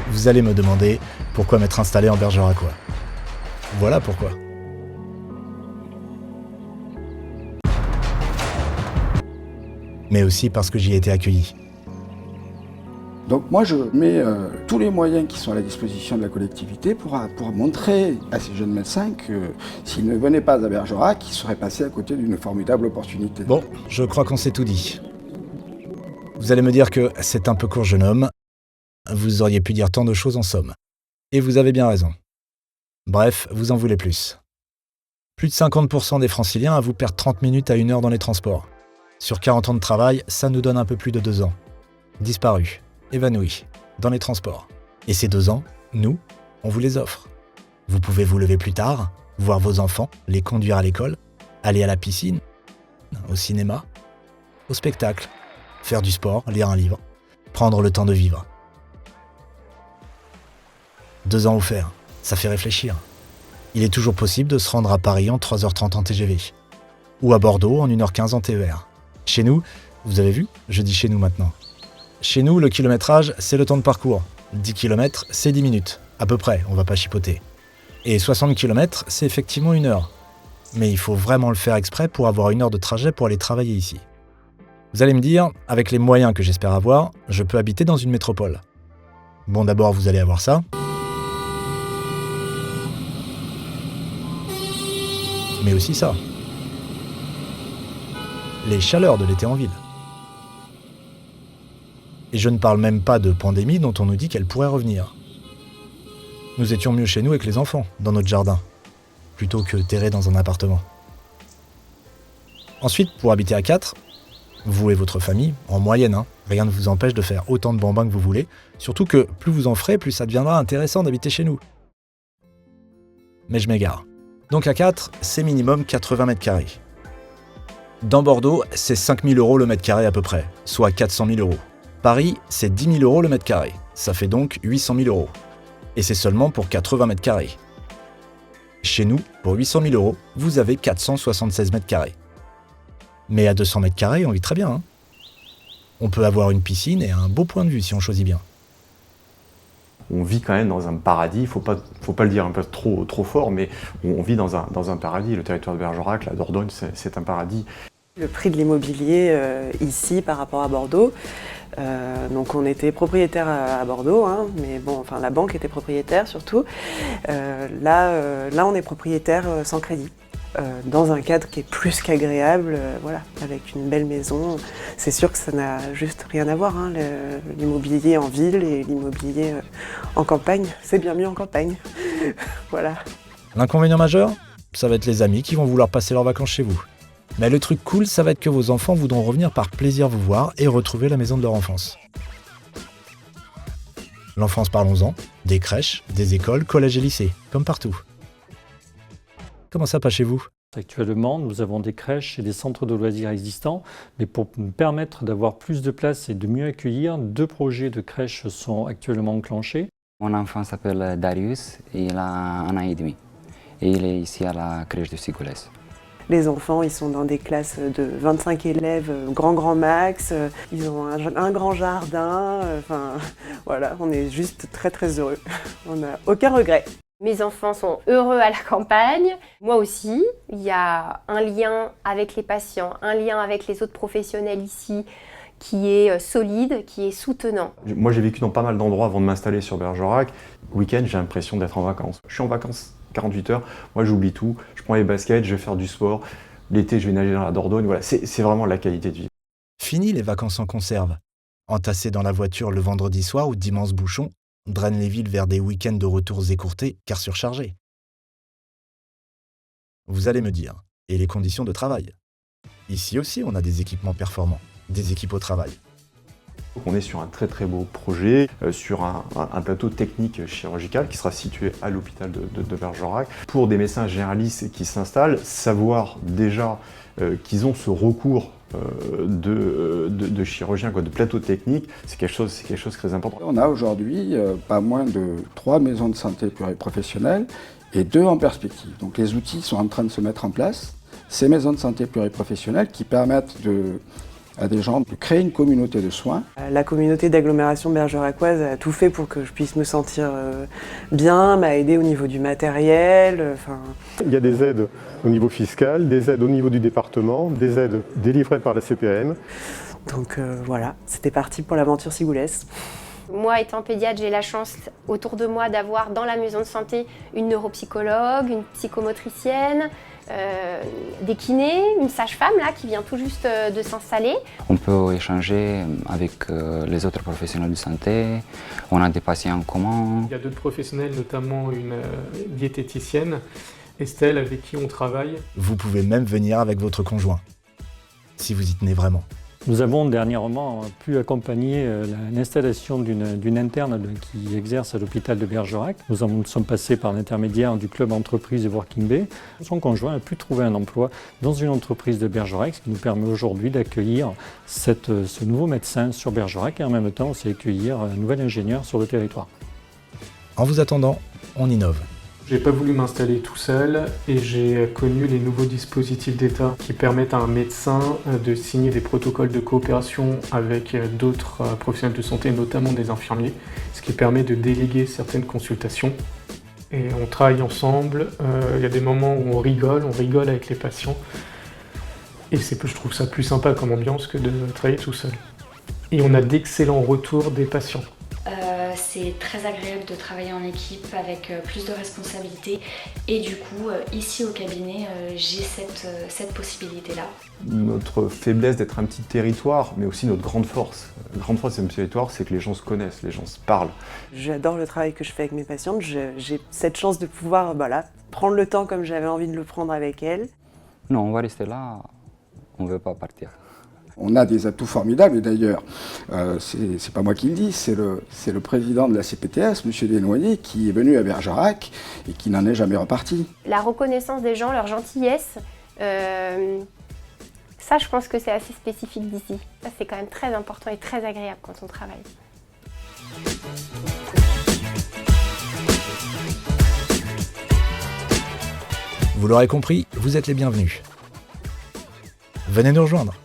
Vous allez me demander pourquoi m'être installé en Bergeracois. Voilà pourquoi. Mais aussi parce que j'y ai été accueilli. Donc moi je mets tous les moyens qui sont à la disposition de la collectivité pour montrer à ces jeunes médecins que s'ils ne venaient pas à Bergerac, ils seraient passés à côté d'une formidable opportunité. Bon, je crois qu'on s'est tout dit. Vous allez me dire que c'est un peu court, jeune homme. Vous auriez pu dire tant de choses en somme. Et vous avez bien raison. Bref, vous en voulez plus. Plus de 50% des franciliens avouent perdre 30 minutes à 1 heure dans les transports. Sur 40 ans de travail, ça nous donne un peu plus de 2 ans. Disparus, évanouis, dans les transports. Et ces 2 ans, nous, on vous les offre. Vous pouvez vous lever plus tard, voir vos enfants, les conduire à l'école, aller à la piscine, au cinéma, au spectacle, faire du sport, lire un livre, prendre le temps de vivre. 2 ans offerts, ça fait réfléchir. Il est toujours possible de se rendre à Paris en 3h30 en TGV, ou à Bordeaux en 1h15 en TER. Chez nous, vous avez vu, je dis chez nous maintenant. Chez nous, le kilométrage, c'est le temps de parcours. 10 km, c'est 10 minutes, à peu près, on va pas chipoter. Et 60 km, c'est effectivement 1 heure. Mais il faut vraiment le faire exprès pour avoir 1 heure de trajet pour aller travailler ici. Vous allez me dire, avec les moyens que j'espère avoir, je peux habiter dans une métropole. Bon, d'abord, vous allez avoir ça. Mais aussi ça. Les chaleurs de l'été en ville. Et je ne parle même pas de pandémie dont on nous dit qu'elle pourrait revenir. Nous étions mieux chez nous avec les enfants, dans notre jardin, plutôt que terrés dans un appartement. Ensuite, pour habiter à 4, vous et votre famille, en moyenne, rien ne vous empêche de faire autant de bambins que vous voulez, surtout que plus vous en ferez, plus ça deviendra intéressant d'habiter chez nous. Mais je m'égare. Donc à 4, c'est minimum 80 mètres carrés. Dans Bordeaux, c'est 5 000 € le mètre carré à peu près, soit 400 000 €. Paris, c'est 10 000 € le mètre carré, ça fait donc 800 000 €. Et c'est seulement pour 80 mètres carrés. Chez nous, pour 800 000 €, vous avez 476 mètres carrés. Mais à 200 mètres carrés, on vit très bien. On peut avoir une piscine et un beau point de vue si on choisit bien. On vit quand même dans un paradis, il faut pas le dire un peu trop fort, mais on vit dans un paradis. Le territoire de Bergerac, la Dordogne, c'est un paradis. Le prix de l'immobilier ici par rapport à Bordeaux, donc on était propriétaire à Bordeaux, mais bon, enfin la banque était propriétaire surtout. Là, on est propriétaire sans crédit. Dans un cadre qui est plus qu'agréable, voilà, avec une belle maison. C'est sûr que ça n'a juste rien à voir, l'immobilier en ville et l'immobilier en campagne. C'est bien mieux en campagne, voilà. L'inconvénient majeur, ça va être les amis qui vont vouloir passer leurs vacances chez vous. Mais le truc cool, ça va être que vos enfants voudront revenir par plaisir vous voir et retrouver la maison de leur enfance. L'enfance, parlons-en, des crèches, des écoles, collèges et lycées, comme partout. Comment ça, pas chez vous ? Actuellement, nous avons des crèches et des centres de loisirs existants, mais pour nous permettre d'avoir plus de place et de mieux accueillir, 2 projets de crèches sont actuellement enclenchés. Mon enfant s'appelle Darius et il a 1 an et demi. Et il est ici à la crèche de Sigolès. Les enfants, ils sont dans des classes de 25 élèves, grand max, ils ont un grand jardin, voilà, on est juste très très heureux. On n'a aucun regret. Mes enfants sont heureux à la campagne, moi aussi. Il y a un lien avec les patients, un lien avec les autres professionnels ici qui est solide, qui est soutenant. Moi, j'ai vécu dans pas mal d'endroits avant de m'installer sur Bergerac. Le week-end, j'ai l'impression d'être en vacances. Je suis en vacances 48 heures, moi j'oublie tout, je prends les baskets, je vais faire du sport. L'été, je vais nager dans la Dordogne. Voilà, c'est vraiment la qualité de vie. Fini les vacances en conserve. Entassés dans la voiture le vendredi soir où d'immenses bouchons drainent les villes vers des week-ends de retours écourtés car surchargés. Vous allez me dire, et les conditions de travail ? Ici aussi, on a des équipements performants, des équipes au travail. On est sur un très beau projet, sur un plateau technique chirurgical qui sera situé à l'hôpital de Bergerac. Pour des médecins généralistes qui s'installent, savoir déjà qu'ils ont ce recours de chirurgien, de plateau technique, c'est quelque chose de très important. On a aujourd'hui pas moins de 3 maisons de santé pluriprofessionnelles et 2 en perspective. Donc les outils sont en train de se mettre en place. Ces maisons de santé pluriprofessionnelles qui permettent à des gens de créer une communauté de soins. La communauté d'agglomération bergeracoise a tout fait pour que je puisse me sentir bien, m'a aidé au niveau du matériel. Il y a des aides au niveau fiscal, des aides au niveau du département, des aides délivrées par la CPAM. Donc voilà, c'était parti pour l'aventure Ciboulès. Moi, étant pédiatre, j'ai la chance autour de moi d'avoir dans la maison de santé une neuropsychologue, une psychomotricienne, des kinés, une sage-femme là qui vient tout juste de s'installer. On peut échanger avec les autres professionnels de santé, on a des patients en commun. Il y a d'autres professionnels, notamment une diététicienne, Estelle, avec qui on travaille. Vous pouvez même venir avec votre conjoint, si vous y tenez vraiment. Nous avons dernièrement pu accompagner l'installation d'une interne qui exerce à l'hôpital de Bergerac. Nous sommes passés par l'intermédiaire du club entreprise de Working Bay. Son conjoint a pu trouver un emploi dans une entreprise de Bergerac, ce qui nous permet aujourd'hui d'accueillir ce nouveau médecin sur Bergerac et en même temps aussi accueillir un nouvel ingénieur sur le territoire. En vous attendant, on innove. J'ai pas voulu m'installer tout seul et j'ai connu les nouveaux dispositifs d'État qui permettent à un médecin de signer des protocoles de coopération avec d'autres professionnels de santé, notamment des infirmiers, ce qui permet de déléguer certaines consultations. Et on travaille ensemble, il y a des moments où on rigole avec les patients. Et je trouve ça plus sympa comme ambiance que de travailler tout seul. Et on a d'excellents retours des patients. C'est très agréable de travailler en équipe avec plus de responsabilités et du coup ici au cabinet j'ai cette possibilité-là. Notre faiblesse d'être un petit territoire, mais aussi notre grande force. La grande force de ce territoire, c'est que les gens se connaissent, les gens se parlent. J'adore le travail que je fais avec mes patientes, j'ai cette chance de pouvoir prendre le temps comme j'avais envie de le prendre avec elles. Non, on va rester là, on ne veut pas partir. On a des atouts formidables et d'ailleurs, c'est pas moi qui le dis, c'est le président de la CPTS, M. Desnoyers, qui est venu à Bergerac et qui n'en est jamais reparti. La reconnaissance des gens, leur gentillesse, ça je pense que c'est assez spécifique d'ici. Ça c'est quand même très important et très agréable quand on travaille. Vous l'aurez compris, vous êtes les bienvenus. Venez nous rejoindre.